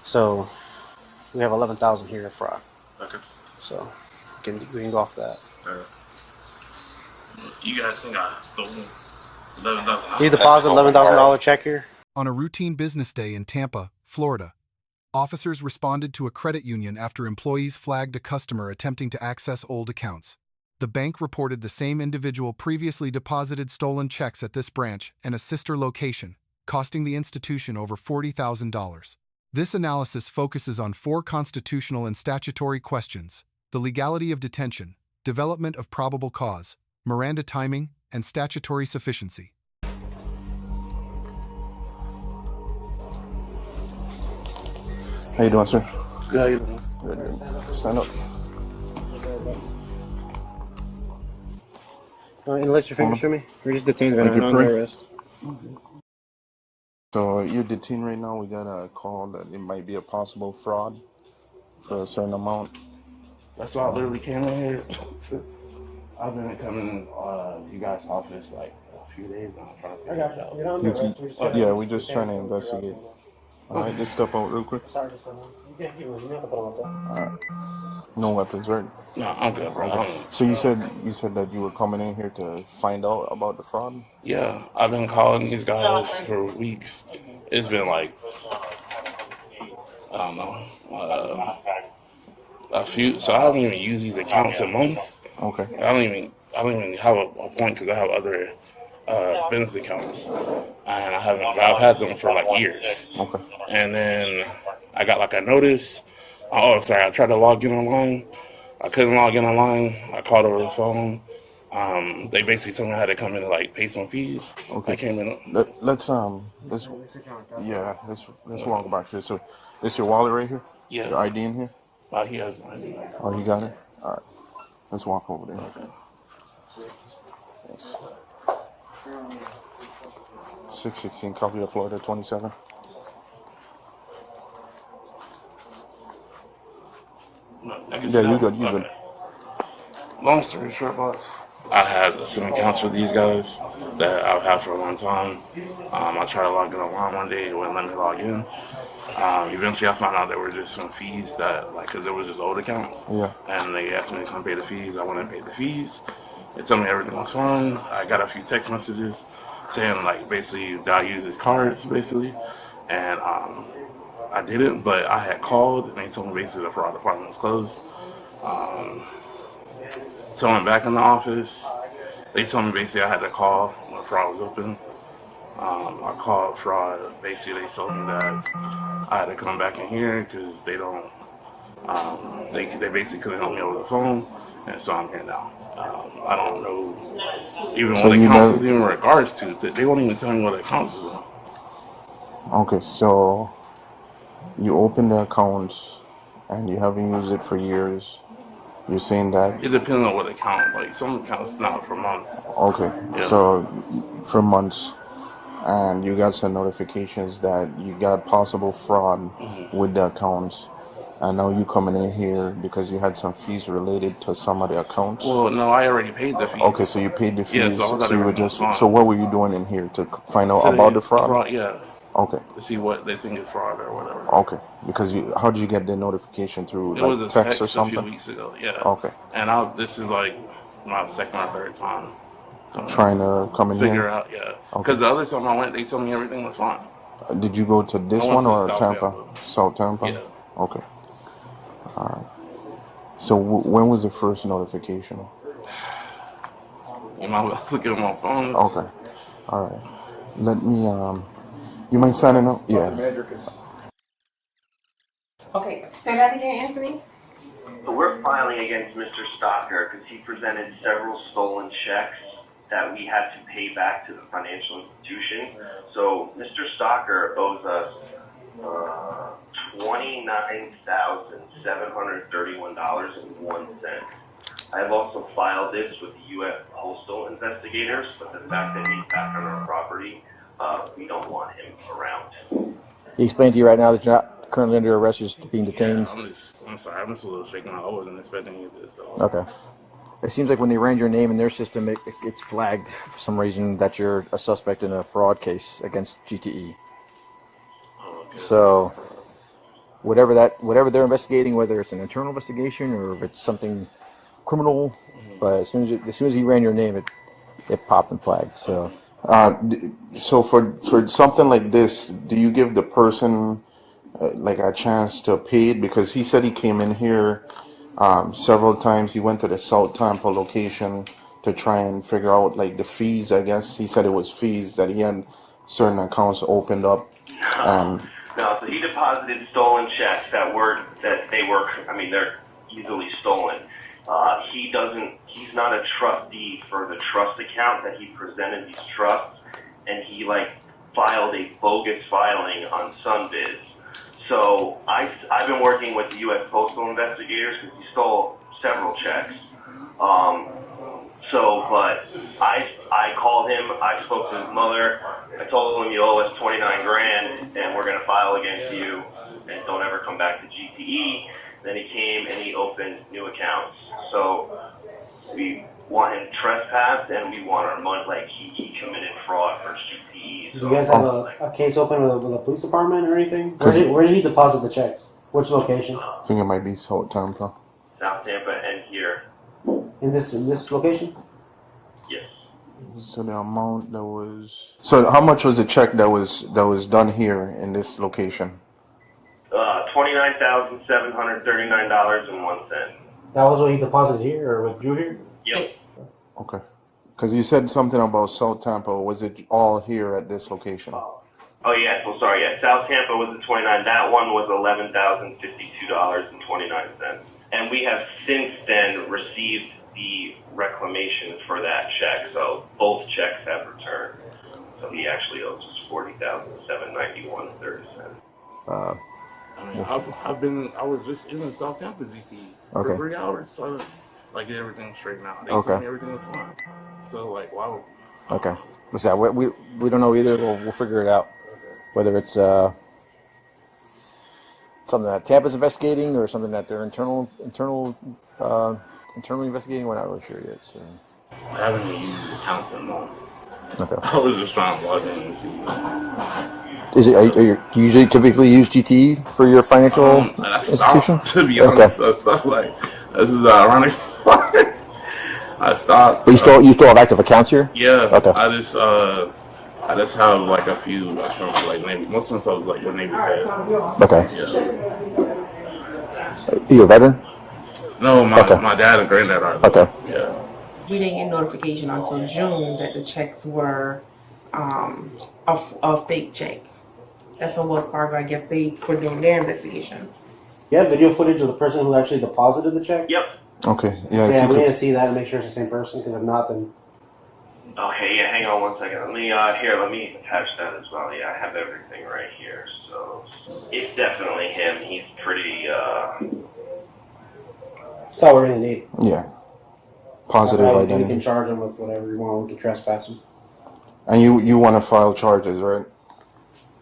So we have 11,000 here in fraud. Okay. So we can go off that. All right. You guys think I stole $11,000? Do you deposit $11,000 check here? On a routine business day in Tampa, Florida, officers responded to a credit union after employees flagged a customer attempting to access old accounts. The bank reported the same individual previously deposited stolen checks at this branch and a sister location, costing the institution over $40,000. This analysis focuses on 4 constitutional and statutory questions: the legality of detention, development of probable cause, Miranda timing, and statutory sufficiency. How you doing, sir? Good, how you doing? Good. Stand up. Enlist your fingers for me. We're just detained right Like now. your On print? arrest. So you're detained right now. We got a call that it might be a possible fraud for a certain amount. That's why I literally came in here. I've been coming you guys' office like a few days now trying to figure it out. Get on the arrest. Yeah, we're just trying to investigate. All right, just step out real quick. Sorry, just going on. You can't have to put on All right. No weapons, right? No, I'm good, bro. So you said that you were coming in here to find out about the fraud? Yeah, I've been calling these guys for weeks. It's been like, I don't know, a few. So I don't even use these accounts in months. Okay. I don't even have a point because I have other business accounts, and I've had them for like years. Okay. And then I got like a notice. Oh, sorry, I tried to log in online. I couldn't log in online. I called over the phone. They basically told me I had to come in and like pay some fees. Okay. I came in. Let's walk back here. So this your wallet right here? Yeah. Your ID in here? He has my ID. Oh, you got it? All right. Let's walk over there. Okay. Yes. 616 copy of Florida 27. No, I can Yeah, see you that. good. You Okay. good. Long story short, boss, I had some accounts with these guys that I've had for a long time. I tried to log in online one day, it wouldn't let me log in. Eventually, I found out there were just some fees that, like, because there was just old accounts. Yeah. And they asked me to come pay the fees. I went and paid the fees. They told me everything was fine. I got a few text messages saying, like, basically that I use his cards, basically. And I didn't, but I had called, and they told me basically the fraud department was closed. So I'm back in the office. They told me basically I had to call when fraud was open. I called fraud. Basically, they told me that I had to come back in here because they don't. They basically couldn't help me over the phone, and so I'm here now. I don't know even So what you accounts know- is even in regards to. They won't even tell me what accounts is. Okay, so you opened the accounts and you haven't used it for years. You're saying that? It depends on what account. Like some accounts not for months. Okay, Yeah. so for months, and you got some notifications that you got possible fraud with the accounts, and now you coming in here because you had some fees related to some of the accounts. Well, no, I already paid the fees. Okay, so you paid the Yeah, fees. so I got you were everything just. fine. So what were you doing in here to find out So about they the fraud? brought- yeah, Okay, to see what they think is fraud or whatever. okay. Because how did you get the notification through It was a like text text or a few something? weeks ago. Yeah. Okay. And this is like my second or third time Trying to come in figure here. out. Yeah. Okay. Because the other time I went, they told me everything was fine. Did you go to this I went one to or South Tampa? Tampa. South Tampa? Yeah. Okay. All right. So when was the first notification? You might look at my phone. Okay. All right. Let me, you mind signing up? Yeah. Okay, say that again, Anthony. So we're filing against Mr. Stocker because he presented several stolen checks that we had to pay back to the financial institution. So Mr. Stocker owes us $29,731.01. I have also filed this with the U.S. Postal investigators, but the fact that he's back on our property, we don't want him around. He explained to you right now that you're not currently under arrest, you're just being detained. Yeah, I'm sorry. I'm just a little shaken. I wasn't expecting any of this. So. Okay. It seems like when they ran your name in their system, it's flagged for some reason that you're a suspect in a fraud case against GTE. Oh, okay. So whatever they're investigating, whether it's an internal investigation or if it's something criminal. But as soon as he ran your name, it popped and flagged. So. So for something like this, do you give the person like a chance to pay it? Because he said he came in here several times. He went to the South Tampa location to try and figure out like the fees. I guess he said it was fees that he had certain accounts opened up. No, so he deposited stolen checks they're easily stolen. He's not a trustee for the trust account that he presented these trusts, and he filed a bogus filing on Sunbiz. So I've been working with the U.S. Postal investigators because he stole several checks. But I called him, I spoke to his mother, I told him you owe us $29,000 and we're gonna file against you and don't ever come back to GTE. Then he came and he opened new accounts. So we want him trespassed and we want our money. He committed fraud for GTE. Do you guys have a case open with a police department or anything? Where did he deposit the checks? Which location? I think it might be South Tampa. South Tampa and here. In this location? Yes. So the amount that was. So how much was the check that was done here in this location? $29,739.01. That was what he deposited here or withdrew here? Yep. Okay. Because you said something about South Tampa. Was it all here at this location? Oh yeah. So sorry. Yeah. South Tampa was the 29. That one was $11,052.29. And we have since then received the reclamation for that check. So both checks have returned. So he actually owes us $40,791.30. I was just in South Tampa GT for 3 hours trying to get everything straightened out. They told me everything was fine. So wow. Okay. Listen, we don't know either. We'll figure it out. Whether it's something that Tampa's investigating or something that they're internally investigating. We're not really sure yet. So. I haven't used accounts in months. Okay. I was just trying to log in and see. Do you usually typically use GTE for your financial institution? To be honest, I stopped. This is ironic. I stopped. But you still have active accounts here? Yeah. Okay. I just have a few accounts Navy. Most of them with Navy Fed. Okay. Yeah. Are you a veteran? No, my dad and granddad are. Okay. Yeah. We didn't get notification until June that the checks were a fake check. That's what Wells Fargo, I guess they were doing their investigation. You have video footage of the person who actually deposited the check? Yep. Okay. Yeah. Yeah, we need to see that and make sure it's the same person. Because if not, then. Okay. Yeah. Hang on 1 second. Let me attach that as well. Yeah, I have everything right here. So it's definitely him. He's pretty. That's all we really need. Yeah. Positive identity. We can charge him with whatever you want. We can trespass him. And you want to file charges, right?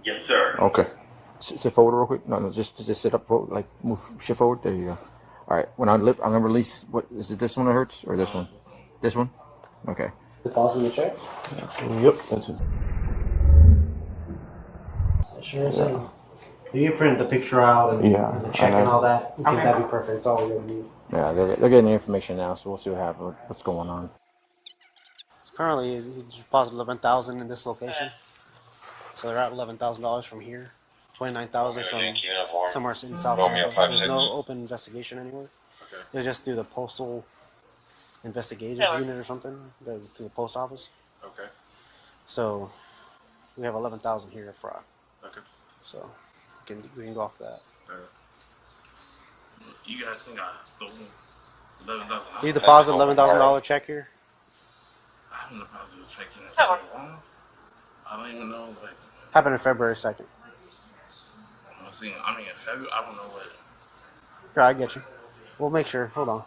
Yes, sir. Okay. Sit forward real quick. No, just sit up, move, shift forward. There you go. All right. When I'm gonna release. What is it? This one that hurts or this one? This one. Okay. Deposit the check? Yep. That's it. Sure is. You print the picture out and the check and all that. I think that'd be perfect. That's all we really need. Yeah, they're getting the information now, so we'll see what happens. What's going on? Currently, he deposited $11,000 in this location. So they're at $11,000 from here, $29,000 from somewhere in South Tampa. There's no open investigation anywhere. Okay. They'll just do the postal investigative unit or something through the post office. Okay. So we have $11,000 here at fraud. Okay. So we can go off that. You guys think I stole $11,000? Do you deposit $11,000 check here? I haven't deposited a check in so long. I don't even know. Happened on February 2nd. In February, I don't know what. Yeah, I get you. We'll make sure. Hold on.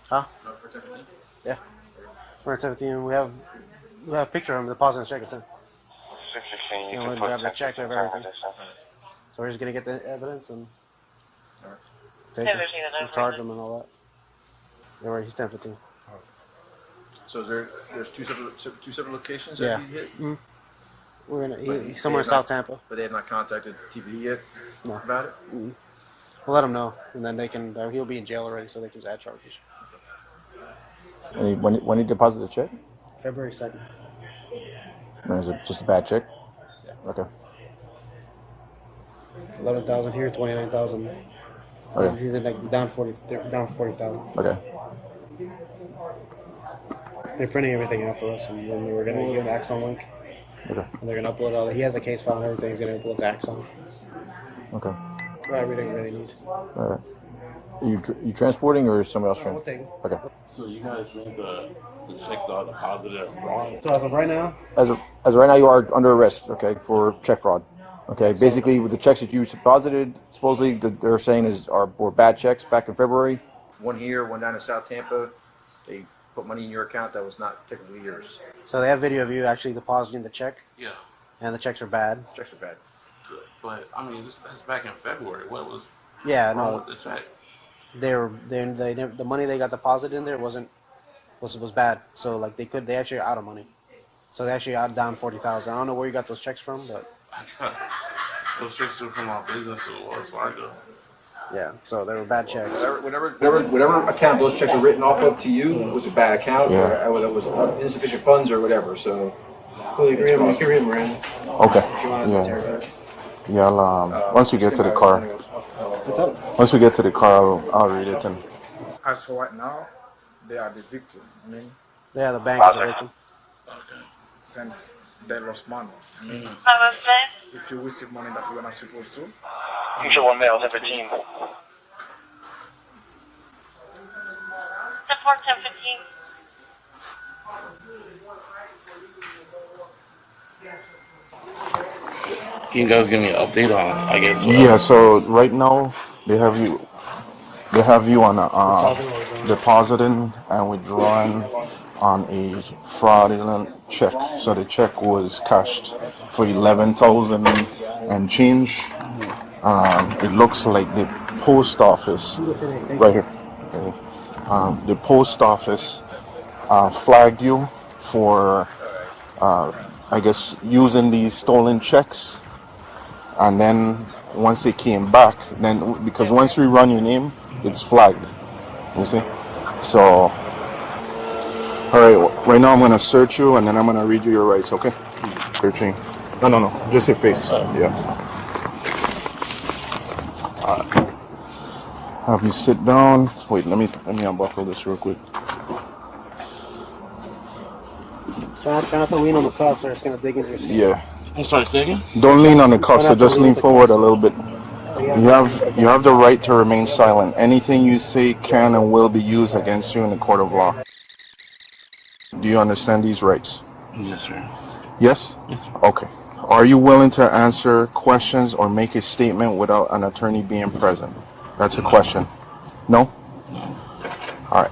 Huh? Yeah. We're at 17. We have a picture of him depositing the check. It's in. We have the check. We have everything. So we're just gonna get the evidence and. take him, we'll charge him and all that. Don't worry, he's 10-15. So there's two separate locations Yeah. that he hit? Mm-hmm. We're gonna he's somewhere in South Tampa. But they have not contacted TV yet No. about it? Mm-hmm. We'll let him know, and then they can. He'll be in jail already, so they can just add charges. And when he deposited the check? February 2nd. No, is it just a bad check? Yeah. Okay. 11,000 here, 29,000. Okay. He's down 40. They're down 40,000. Okay. They're printing everything out for us, and then we're gonna give an Axon link, Okay. and they're gonna upload all. He has a case file and everything. He's gonna upload to Axon. Okay. For everything we really need. All right. You transporting or is somebody else We'll transporting? take it. Okay. So you guys think the checks are deposited at fraud? So as of right now, As of right now, you are under arrest. Okay, for check fraud. Okay. Basically, with the checks that you deposited, supposedly that they're saying were bad checks back in February. One here, one down in South Tampa. They put money in your account that was not technically yours. so they have video of you actually depositing the check, Yeah. and the checks are bad. Checks are bad. But I mean, that's back in February. What was Yeah, wrong no, with the check? the money they got deposited in there was bad. So like they actually are out of money. So they actually are down 40,000. I don't know where you got those checks from, but Those checks are from our business, so Wells Fargo. yeah. So they were bad checks. Whatever account those checks are written off of to you was a bad account, Yeah. or it was insufficient funds or whatever. So. You can read Miranda Okay. if you want to Yeah. interrogate. Yeah. Once we get to the car, What's up? once we get to the car, I'll read it and. As for right now, they are the victim. I mean, Yeah, the bank is a victim. since they lost money. I mean, if you receive money that you are not supposed to, Future 1 male, 1015. 1015. Can you guys give me an update on, I guess? Yeah. So right now they have you on a depositing and withdrawing on a fraudulent check. So the check was cashed for 11,000 and change. It looks like the post office right here. Okay. The post office flagged you for, I guess, using these stolen checks. And then once they came back, then because once we run your name, it's flagged. You see? So, all right. Right now, I'm gonna search you, and then I'm gonna read you your rights. Okay? Searching. No. Just your face. Yeah. All right. Have you sit down. Wait. Let me unbuckle this real quick. Try not to lean on the cuffs, or it's gonna dig into your skin. Yeah. I'm sorry, say again? Don't lean on the cuff, so just lean forward a little bit. You have the right to remain silent. Anything you say can and will be used against you in the court of law. Do you understand these rights? Yes, sir. Yes? Yes, sir. Okay. Are you willing to answer questions or make a statement without an attorney being present? That's a question. No? No. All right.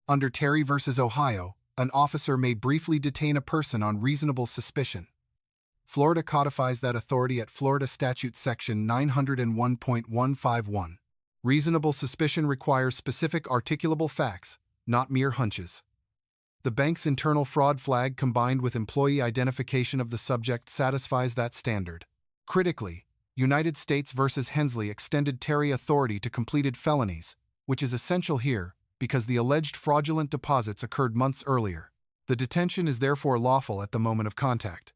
Under Terry versus Ohio, an officer may briefly detain a person on reasonable suspicion. Florida codifies that authority at Florida Statute Section 901.151. Reasonable suspicion requires specific articulable facts, not mere hunches. The bank's internal fraud flag combined with employee identification of the subject satisfies that standard. Critically, United States versus Hensley extended Terry authority to completed felonies, which is essential here because the alleged fraudulent deposits occurred months earlier. The detention is therefore lawful at the moment of contact.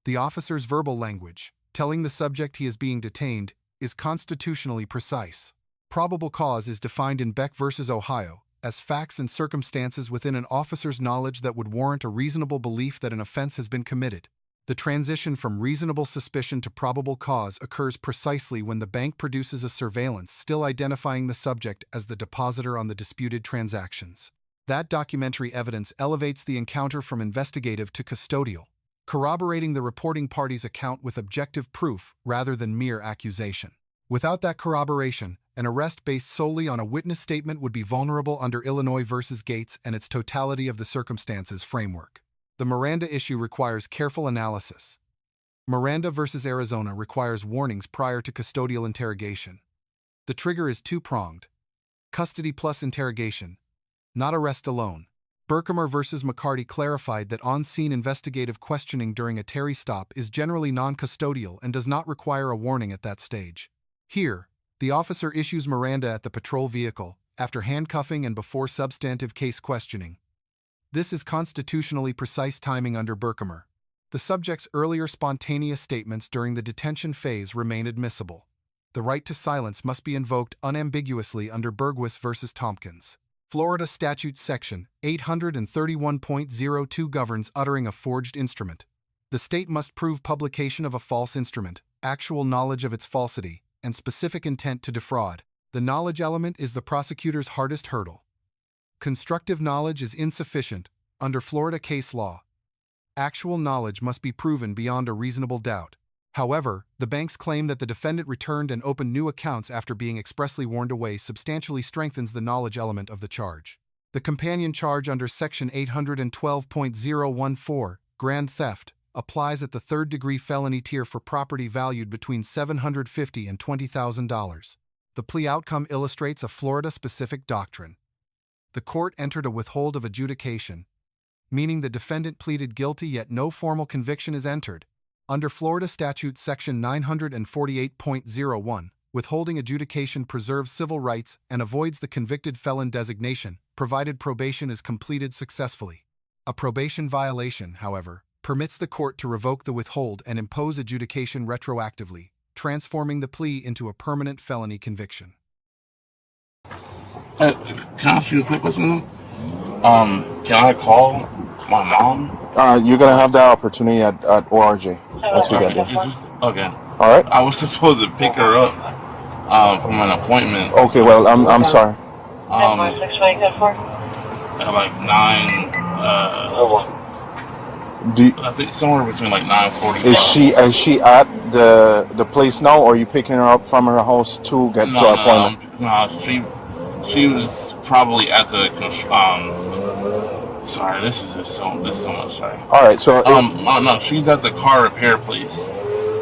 The officer's verbal language, telling the subject he is being detained, is constitutionally precise. Probable cause is defined in Beck versus Ohio as facts and circumstances within an officer's knowledge that would warrant a reasonable belief that an offense has been committed. The transition from reasonable suspicion to probable cause occurs precisely when the bank produces a surveillance still identifying the subject as the depositor on the disputed transactions. That documentary evidence elevates the encounter from investigative to custodial, corroborating the reporting party's account with objective proof rather than mere accusation. Without that corroboration, an arrest based solely on a witness statement would be vulnerable under Illinois versus Gates and its totality of the circumstances framework. The Miranda issue requires careful analysis. Miranda versus Arizona requires warnings prior to custodial interrogation. The trigger is two-pronged. Custody plus interrogation, not arrest alone. Berkemer versus McCarty clarified that on-scene investigative questioning during a Terry stop is generally non-custodial and does not require a warning at that stage. Here, the officer issues Miranda at the patrol vehicle, after handcuffing and before substantive case questioning. This is constitutionally precise timing under Berkemer. The subject's earlier spontaneous statements during the detention phase remain admissible. The right to silence must be invoked unambiguously under Bergwis versus Tompkins. Florida Statute Section 831.02 governs uttering a forged instrument. The state must prove publication of a false instrument, actual knowledge of its falsity, and specific intent to defraud. The knowledge element is the prosecutor's hardest hurdle. Constructive knowledge is insufficient under Florida case law. Actual knowledge must be proven beyond a reasonable doubt. However, the bank's claim that the defendant returned and opened new accounts after being expressly warned away substantially strengthens the knowledge element of the charge. The companion charge under Section 812.014, grand theft, applies at the third-degree felony tier for property valued between $750 and $20,000. The plea outcome illustrates a Florida-specific doctrine. The court entered a withhold of adjudication, meaning the defendant pleaded guilty yet no formal conviction is entered. Under Florida Statute Section 948.01, withholding adjudication preserves civil rights and avoids the convicted felon designation, provided probation is completed successfully. A probation violation, however, permits the court to revoke the withhold and impose adjudication retroactively, transforming the plea into a permanent felony conviction. Can I ask you a quick question? Can I call my mom? You're gonna have that opportunity at ORJ. That's what you gotta do. Okay. All right. I was supposed to pick her up from an appointment. Okay. Well, I'm sorry. At like 9. I think somewhere between like 9:40. Is she at the place now, or are you picking her up from her house to get to her appointment? No, she was probably at the sorry, this is so much. Sorry. All right, so no, she's at the car repair place,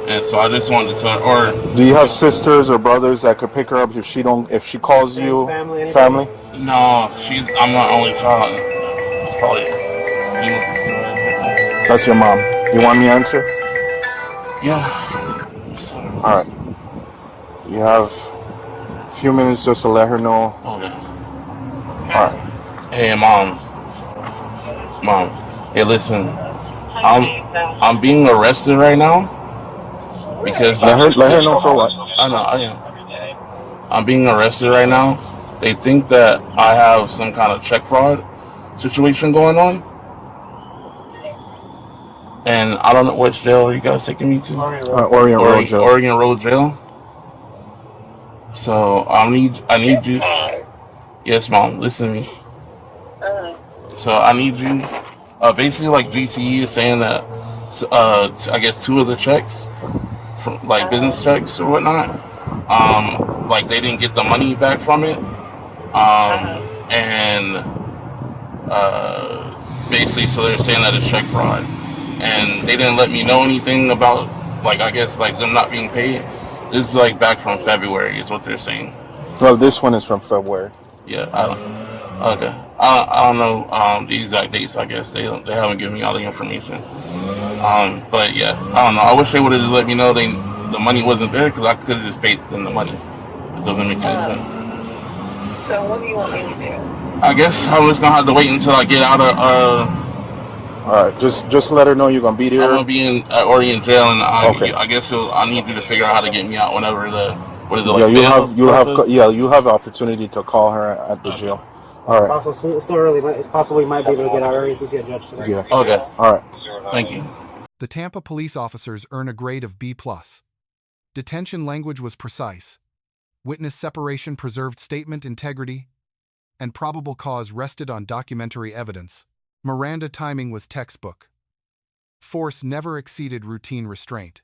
and so I just wanted to tell her. Or do you have sisters or brothers that could pick her up if she calls you? Family? No, I'm not only child. Probably. That's your mom. You want me to answer? Yeah. All right. You have a few minutes just to let her know. Okay. All right. Hey, mom. Hey, listen. I'm being arrested right now because let her know for what? I know. I'm being arrested right now. They think that I have some kind of check fraud situation going on, and I don't know which jail are you guys taking me to. Orient Road Jail. Oregon Road Jail. So I need you. Yes, mom. Listen to me. So I need you. Basically, like GTE is saying that, I guess 2 of the checks, from like business checks or whatnot, like they didn't get the money back from it, and basically, so they're saying that it's check fraud, and they didn't let me know anything about, like, I guess like them not being paid. This is like back from February, is what they're saying. Well, this one is from February. Yeah, okay. I don't know the exact dates. I guess they haven't given me all the information. But yeah, I don't know. I wish they would have just let me know the money wasn't there, because I could have just paid them the money. It doesn't make any sense. So what do you want me to do? I guess I was gonna have to wait until I get out of. All right, just let her know you're gonna be there. I'm gonna be in Oregon jail, and Okay. I guess I need you to figure out how to get me out whenever what is it? Like Yeah, you have the opportunity to call her at the jail. All right. Also, it's still early. It's possible we might be able to get out early if we see a judge today. Yeah. Okay. All right. Thank you. The Tampa police officers earn a grade of B+. Detention language was precise. Witness separation preserved statement integrity, and probable cause rested on documentary evidence. Miranda timing was textbook. Force never exceeded routine restraint.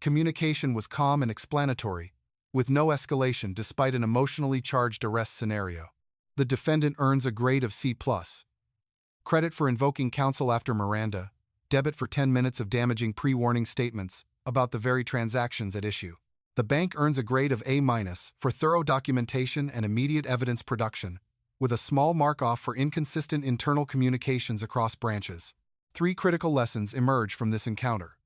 Communication was calm and explanatory, with no escalation despite an emotionally charged arrest scenario. The defendant earns a grade of C+. Credit for invoking counsel after Miranda, debit for 10 minutes of damaging pre-warning statements about the very transactions at issue. The bank earns a grade of A- for thorough documentation and immediate evidence production, with a small mark-off for inconsistent internal communications across branches. 3 critical lessons emerge from this encounter.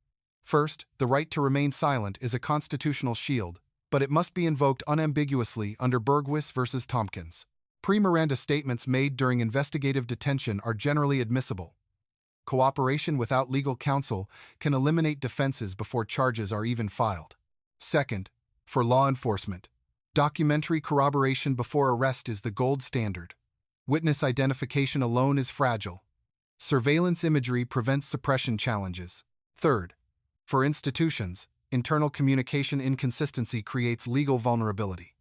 First, the right to remain silent is a constitutional shield, but it must be invoked unambiguously under Bergwis v. Tompkins. Pre-Miranda statements made during investigative detention are generally admissible. Cooperation without legal counsel can eliminate defenses before charges are even filed. Second, for law enforcement, documentary corroboration before arrest is the gold standard. Witness identification alone is fragile. Surveillance imagery prevents suppression challenges. Third, for institutions, internal communication inconsistency creates legal vulnerability.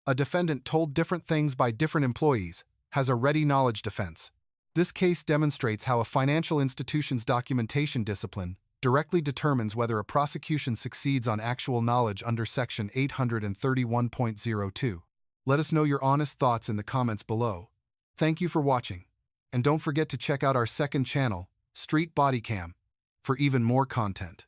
A defendant told different things by different employees has a ready knowledge defense. This case demonstrates how a financial institution's documentation discipline directly determines whether a prosecution succeeds on actual knowledge under Section 831.02. Let us know your honest thoughts in the comments below. Thank you for watching, and don't forget to check out our second channel, Street Bodycam, for even more content.